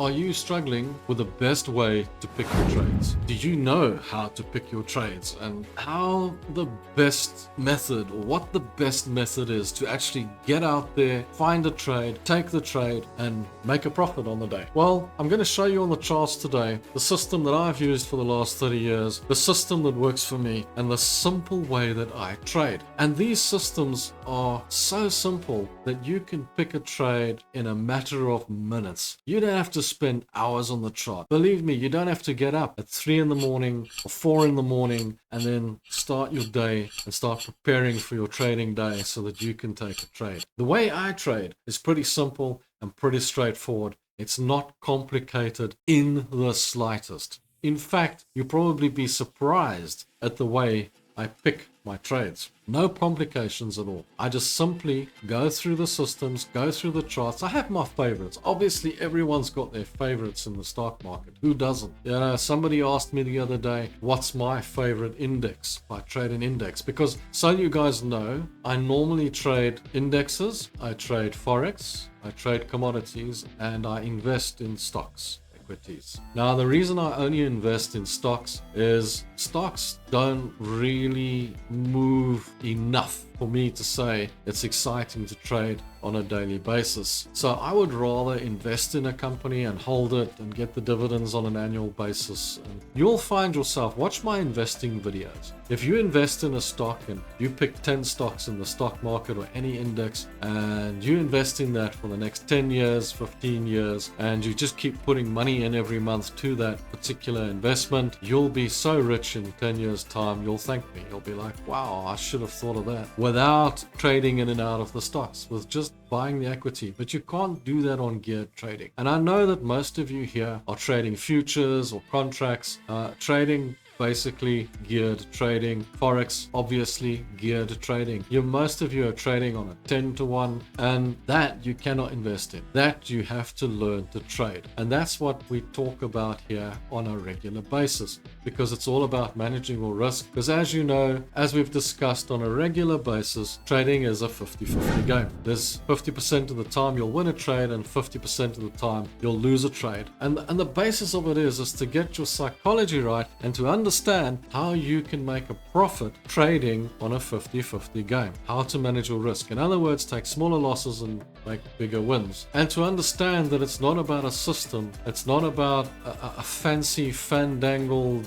Are you struggling with the best way to pick your trades? Do you know how to pick your trades and how the best method or what the best method is to actually get out there, find a trade, take the trade and make a profit on the day? Well, I'm going to show you on the charts today the system that I've used for the last 30 years, the system that works for me and the simple way that I trade. And these systems are so simple that you can pick a trade in a matter of minutes. You don't have to spend hours on the chart. Believe me, you don't have to get up at 3 in the morning or 4 in the morning and then start your day and start preparing for your trading day so that you can take a trade. The way I trade is pretty simple and pretty straightforward. It's not complicated in the slightest. In fact, you'll probably be surprised at the way I pick my trades. No complications at all. I just simply go through the systems, go through the charts. I have my favorites. Obviously, everyone's got their favorites in the stock market. Who doesn't? You know, somebody asked me the other day, what's my favorite index? I trade an index because, so you guys know, I normally trade indexes, I trade Forex, I trade commodities, and I invest in stocks. Equities. Now, the reason I only invest in stocks is stocks don't really move enough for me to say it's exciting to trade on a daily basis. So I would rather invest in a company and hold it and get the dividends on an annual basis. And you'll find yourself, watch my investing videos. If you invest in a stock and you pick 10 stocks in the stock market or any index and you invest in that for the next 10 years, 15 years, and you just keep putting money in every month to that particular investment, you'll be so rich in 10 years time, you'll thank me. You'll be like, wow, I should have thought of that. Without trading in and out of the stocks, with just buying the equity. But you can't do that on geared trading. And I know that most of you here are trading futures or contracts, trading basically geared trading. Forex, obviously geared trading. Most of you are trading on a 10 to 1, and that you cannot invest in. That you have to learn to trade. And that's what we talk about here on a regular basis, because it's all about managing your risk. Because as you know, as we've discussed on a regular basis, trading is a 50-50 game. There's 50% of the time you'll win a trade and 50% of the time you'll lose a trade. And the basis of it is to get your psychology right and to understand how you can make a profit trading on a 50-50 game. How to manage your risk. In other words, take smaller losses and make bigger wins. And to understand that it's not about a system. It's not about a fancy, fandangled,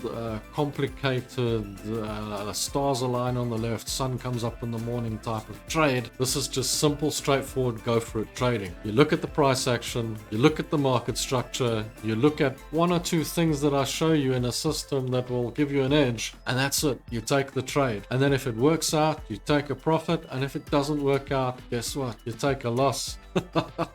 complicated, stars align on the left, sun comes up in the morning type of trade. This is just simple, straightforward, go for it trading. You look at the price action, you look at the market structure, you look at one or two things that I show you in a system that will give you an edge, and that's it. You take the trade. And then if it works out, you take a profit, and if it doesn't work out, guess what? You take a loss.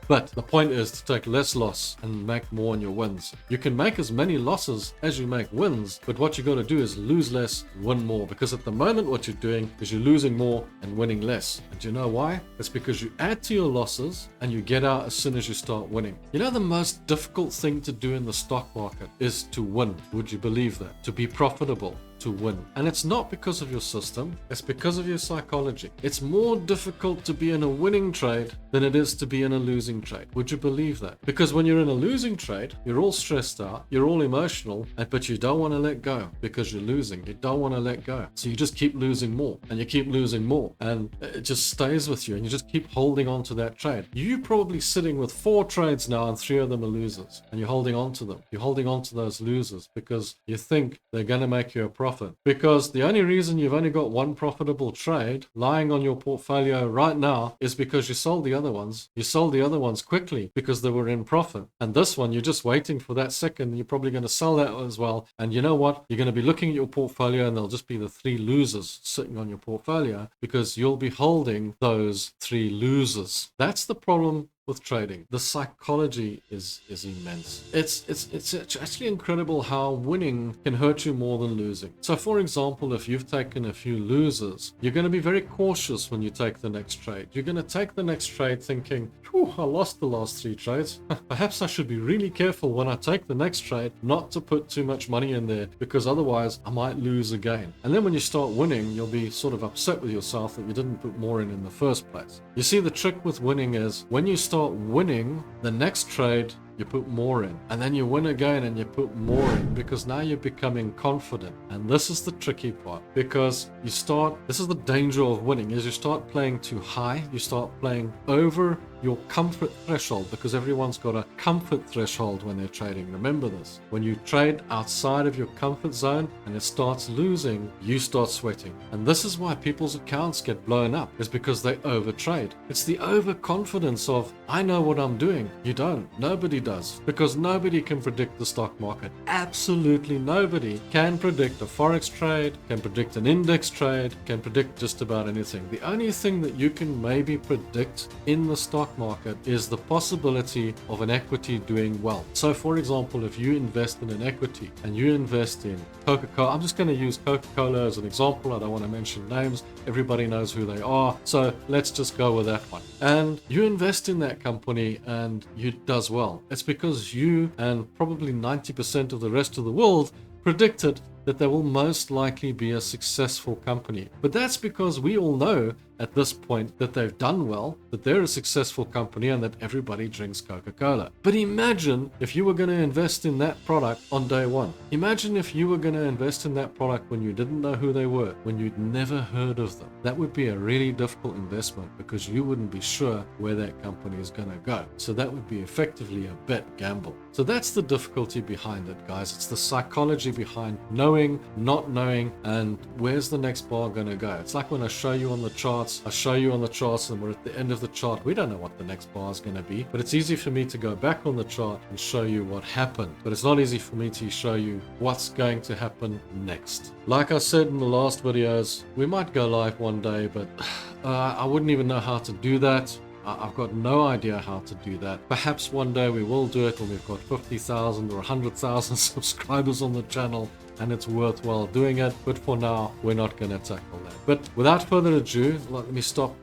But the point is to take less loss and make more on your wins. You can make as many losses as you make wins, but what you got to do is lose less, win more. Because at the moment what you're doing is you're losing more and winning less. And do you know why? It's because you add to your losses and you get out as soon as you start winning. You know, the most difficult thing to do in the stock market is to win. Would you believe that? To be profitable. To win. And it's not because of your system, it's because of your psychology. It's more difficult to be in a winning trade than it is to be in a losing trade. Would you believe that? Because when you're in a losing trade, you're all stressed out, you're all emotional, but you don't want to let go because you're losing. You don't want to let go. So you just keep losing more and you keep losing more, and it just stays with you and you just keep holding on to that trade. You're probably sitting with 4 trades now and 3 of them are losers, and you're holding on to them. You're holding on to those losers because you think they're going to make you a profit. Because the only reason you've only got one profitable trade lying on your portfolio right now is because you sold the other ones. You sold the other ones quickly because they were in profit. And this one, you're just waiting for that second. You're probably going to sell that as well. And you know what? You're going to be looking at your portfolio and there'll just be the 3 losers sitting on your portfolio because you'll be holding those 3 losers. That's the problem with trading. The psychology is immense. It's actually incredible how winning can hurt you more than losing. So for example, if you've taken a few losers, you're going to be very cautious when you take the next trade. You're going to take the next trade thinking, I lost the last 3 trades. Perhaps I should be really careful when I take the next trade not to put too much money in there because otherwise I might lose again. And then when you start winning, you'll be sort of upset with yourself that you didn't put more in the first place. You see, the trick with winning is when you start winning, the next trade you put more in, and then you win again and you put more in, because now you're becoming confident. And this is the tricky part, because this is the danger of winning, is you start playing too high, you start playing over your comfort threshold, because everyone's got a comfort threshold when they're trading. Remember this. When you trade outside of your comfort zone and it starts losing, you start sweating. And this is why people's accounts get blown up, is because they overtrade. It's the overconfidence of, I know what I'm doing. You don't. Nobody does. Because nobody can predict the stock market. Absolutely nobody can predict a forex trade, can predict an index trade, can predict just about anything. The only thing that you can maybe predict in the stock market is the possibility of an equity doing well. So for example, if you invest in an equity and you invest in Coca-Cola, I'm just going to use Coca-Cola as an example. I don't want to mention names. Everybody knows who they are. So let's just go with that one. And you invest in that company and it does well. It's because you and probably 90% of the rest of the world predicted that they will most likely be a successful company. But that's because we all know at this point that they've done well, that they're a successful company, and that everybody drinks Coca-Cola. But imagine if you were going to invest in that product on day one. Imagine if you were going to invest in that product when you didn't know who they were, when you'd never heard of them. That would be a really difficult investment, because you wouldn't be sure where that company is going to go. So that would be effectively a bet gamble. So that's the difficulty behind it, guys. It's the psychology behind knowing, not knowing, and where's the next bar going to go. It's like when I show you on the charts, and we're at the end of the chart. We don't know what the next bar is going to be, but it's easy for me to go back on the chart and show you what happened. But it's not easy for me to show you what's going to happen next. Like I said in the last videos, we might go live one day, but I wouldn't even know how to do that. I've got no idea how to do that. Perhaps one day we will do it when we've got 50,000 or 100,000 subscribers on the channel and it's worthwhile doing it. But for now, we're not going to tackle that. But without further ado, let me stop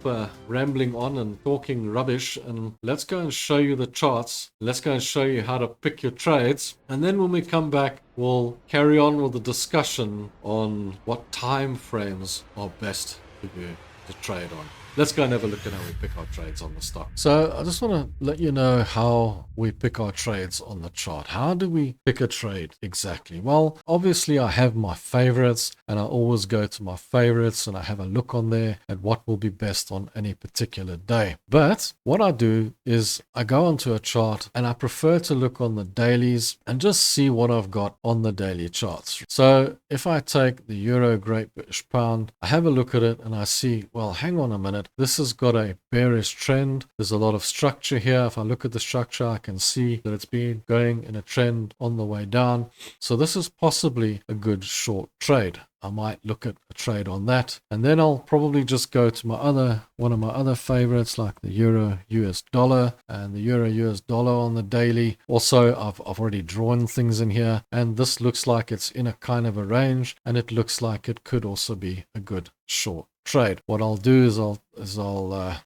rambling on and talking rubbish, and let's go and show you the charts. Let's go and show you how to pick your trades. And then when we come back, we'll carry on with the discussion on what time frames are best for you to trade on. Let's go and have a look at how we pick our trades on the stock. So I just want to let you know how we pick our trades on the chart. How do we pick a trade exactly? Well, obviously I have my favorites, and I always go to my favorites and I have a look on there at what will be best on any particular day. But what I do is I go onto a chart and I prefer to look on the dailies and just see what I've got on the daily charts. So if I take the Euro Great British Pound, I have a look at it and I see, well, hang on a minute. This has got a bearish trend. There's a lot of structure here. If I look at the structure, I can see that it's been going in a trend on the way down. So this is possibly a good short trade. I might look at a trade on that, and then I'll probably just go to one of my other favorites, like the Euro US dollar and the Euro US dollar on the daily. Also, I've already drawn things in here, and this looks like it's in a kind of a range, and it looks like it could also be a good short trade. What I'll do is I'll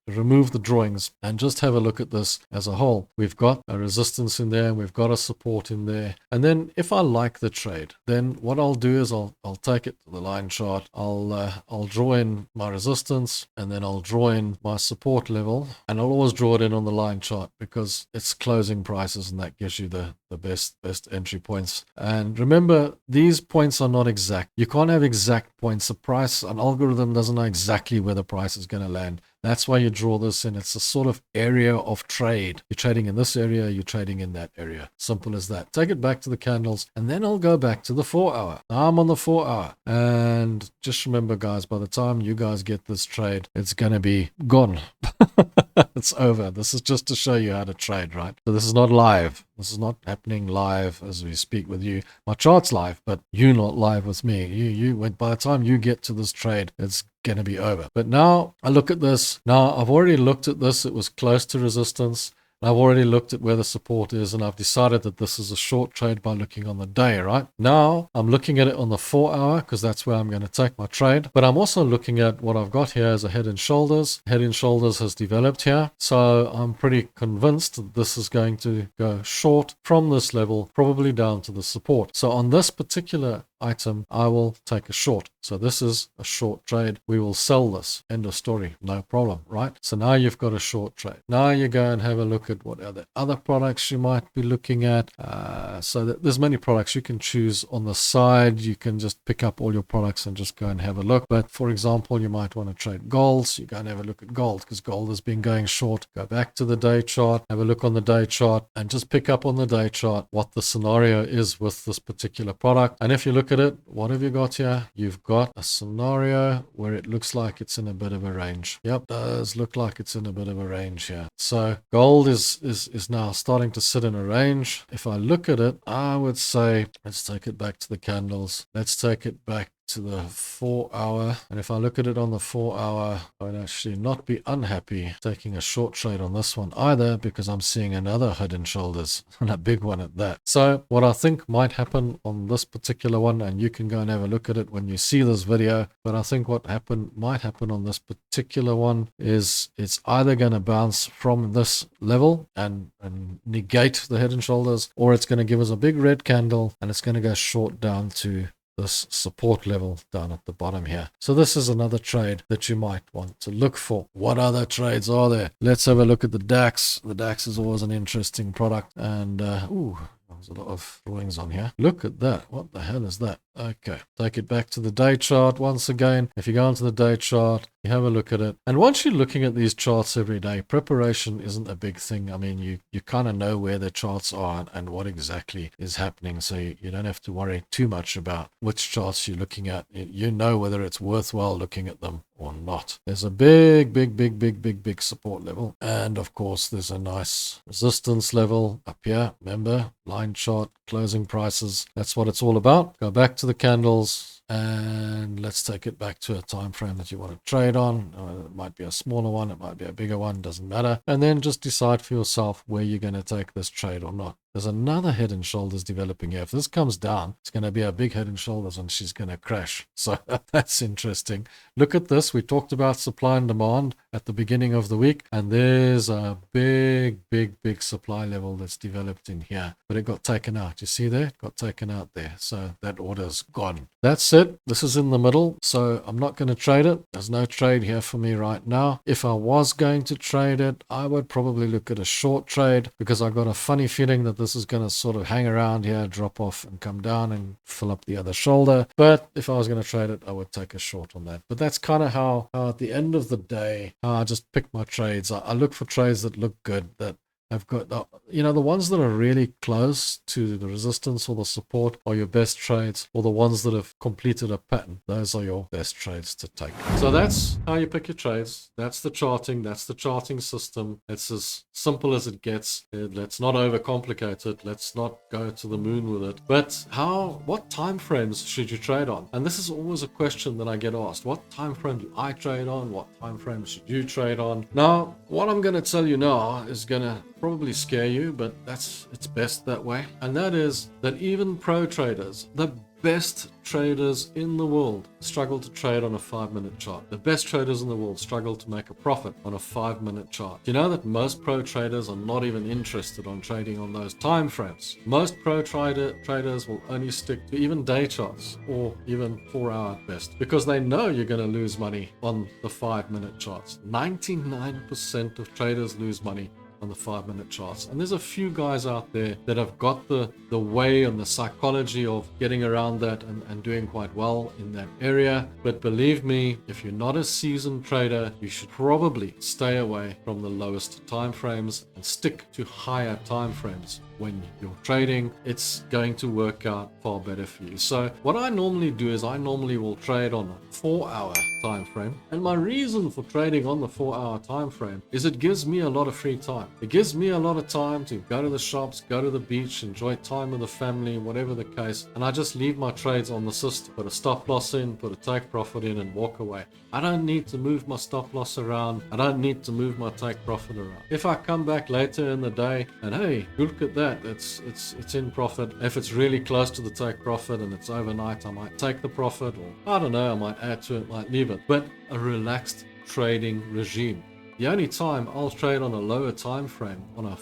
remove the drawings and just have a look at this as a whole. We've got a resistance in there, and we've got a support in there. And then if I like the trade, then what I'll do is I'll take it to the line chart. I'll draw in my resistance, and then I'll draw in my support level, and I'll always draw it in on the line chart because it's closing prices, and that gives you the best entry points. And remember, these points are not exact. You can't have exact points. An algorithm doesn't know exactly where the price is going to land. That's why you draw this in. It's a sort of area of trade. You're trading in this area, you're trading in that area. Simple as that. Take it back to the candles, and then I'll go back to the 4 hour. Now I'm on the 4 hour. And just remember, guys, by the time you guys get this trade, it's going to be gone. It's over. This is just to show you how to trade, right? So this is not live. This is not happening live as we speak with you. My chart's live, but you're not live with me. By the time you get to this trade, it's going to be over. But now I look at this. Now I've already looked at this. It was close to resistance. I've already looked at where the support is, and I've decided that this is a short trade by looking on the day, right? Now I'm looking at it on the 4 hour because that's where I'm going to take my trade. But I'm also looking at what I've got here as a head and shoulders. Head and shoulders has developed here. So I'm pretty convinced that this is going to go short from this level, probably down to the support. So on this particular item, I will take a short. So this is a short trade. We will sell this. End of story. No problem, right? So now you've got a short trade. Now you go and have a look at what other products you might be looking at. So that there's many products you can choose on the side. You can just pick up all your products and just go and have a look. But for example, you might want to trade gold. So you go and have a look at gold because gold has been going short. Go back to the day chart, have a look on the day chart, and just pick up on the day chart what the scenario is with this particular product. And if you look at it, what have you got here? You've got a scenario where it looks like it's in a bit of a range. Yep, does look like it's in a bit of a range here. So gold is now starting to sit in a range. If I look at it, I would say, let's take it back to the candles. Let's take it back to the 4 hour, and if I look at it on the 4 hour, I would actually not be unhappy taking a short trade on this one either, because I'm seeing another head and shoulders and a big one at that. So what I think might happen on this particular one, and you can go and have a look at it when you see this video, but I think what might happen on this particular one is it's either going to bounce from this level and negate the head and shoulders, or it's going to give us a big red candle and it's going to go short down to this support level down at the bottom here. So this is another trade that you might want to look for. What other trades are there? Let's have a look at the DAX. The DAX is always an interesting product, and there's a lot of drawings on here. Look at that. What the hell is that? Okay, take it back to the day chart once again. If you go onto the day chart, you have a look at it. And once you're looking at these charts every day, preparation isn't a big thing. I mean, you kind of know where the charts are and what exactly is happening. So you don't have to worry too much about which charts you're looking at. You know whether it's worthwhile looking at them or not. There's a big support level. And of course, there's a nice resistance level up here. Remember, line chart, closing prices. That's what it's all about. Go back to the candles, and let's take it back to a time frame that you want to trade on. It might be a smaller one, it might be a bigger one, doesn't matter. And then just decide for yourself where you're going to take this trade or not. There's another head and shoulders developing here. If this comes down, it's going to be a big head and shoulders and she's going to crash. So that's interesting. Look at this. We talked about supply and demand at the beginning of the week, and there's a big supply level that's developed in here. But it got taken out. You see there? It got taken out there. So that order's gone. That's it. This is in the middle. So I'm not going to trade it. There's no trade here for me right now. If I was going to trade it, I would probably look at a short trade, because I got a funny feeling that this is going to sort of hang around here, drop off and come down and fill up the other shoulder. But if I was going to trade it, I would take a short on that. But that's kind of how at the end of the day, I just pick my trades. I look for trades that look good, that I've got, the ones that are really close to the resistance or the support are your best trades, or the ones that have completed a pattern. Those are your best trades to take. So that's how you pick your trades. That's the charting. That's the charting system. It's as simple as it gets. Let's not overcomplicate it. Let's not go to the moon with it. But what time frames should you trade on? And this is always a question that I get asked. What time frame do I trade on? What time frame should you trade on? Now, what I'm going to tell you now is going to probably scare you, but it's best that way. And that is that even pro traders, the best traders in the world, struggle to trade on a 5-minute chart. The best traders in the world struggle to make a profit on a 5-minute chart. You know that most pro traders are not even interested on trading on those time frames. Most pro traders will only stick to even day charts or even 4-hour at best, because they know you're going to lose money on the 5-minute charts. 99% of traders lose money on the 5-minute charts, and there's a few guys out there that have got the way and the psychology of getting around that and doing quite well in that area. But believe me, if you're not a seasoned trader, you should probably stay away from the lowest time frames and stick to higher time frames. When you're trading, it's going to work out far better for you. So what I normally do is I normally will trade on a 4-hour time frame, and my reason for trading on the 4-hour time frame is it gives me a lot of free time. It gives me a lot of time to go to the shops, go to the beach, enjoy time with the family, whatever the case, and I just leave my trades on the system, put a stop loss in, put a take profit in, and walk away. I don't need to move my stop loss around. I don't need to move my take profit around. If I come back later in the day and hey, look at that, it's in profit. If it's really close to the take profit and it's overnight, I might take the profit, or I don't know, I might add to it, might leave it. But a relaxed trading regime. The only time I'll trade on a lower time frame, on a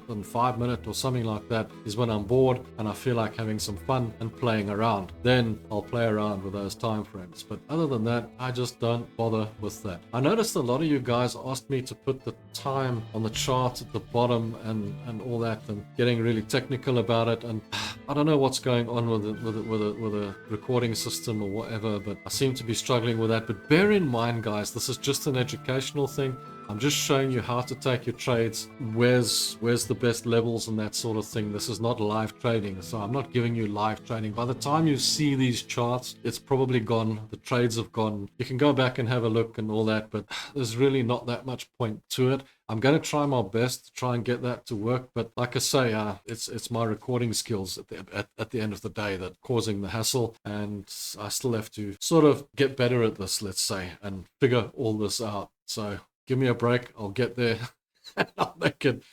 than 5 minutes or something like that is when I'm bored and I feel like having some fun and playing around. Then I'll play around with those time frames. But other than that, I just don't bother with that. I noticed a lot of you guys asked me to put the time on the chart at the bottom and all that, and getting really technical about it. And I don't know what's going on with a recording system or whatever, but I seem to be struggling with that. But bear in mind, guys, this is just an educational thing. I'm just showing you how to take your trades, where's the best levels and that sort of thing. This is not live trading, so I'm not giving you live trading. By the time you see these charts, it's probably gone. The trades have gone. You can go back and have a look and all that, but there's really not that much point to it. I'm going to try my best to try and get that to work, but like I say, it's my recording skills at the end of the day that causing the hassle, and I still have to sort of get better at this, let's say, and figure all this out. So give me a break, I'll get there, and I'll make it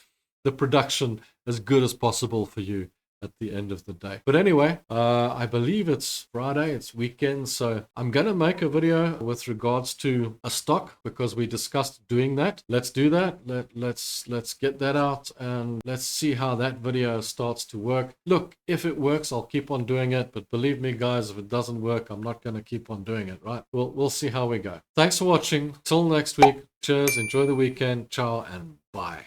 the production as good as possible for you at the end of the day. But anyway, I believe it's Friday, it's weekend, so I'm going to make a video with regards to a stock because we discussed doing that. Let's do that. Let's get that out and let's see how that video starts to work. Look, if it works, I'll keep on doing it, but believe me, guys, if it doesn't work, I'm not going to keep on doing it, right? We'll see how we go. Thanks for watching. Till next week. Cheers. Enjoy the weekend. Ciao and bye.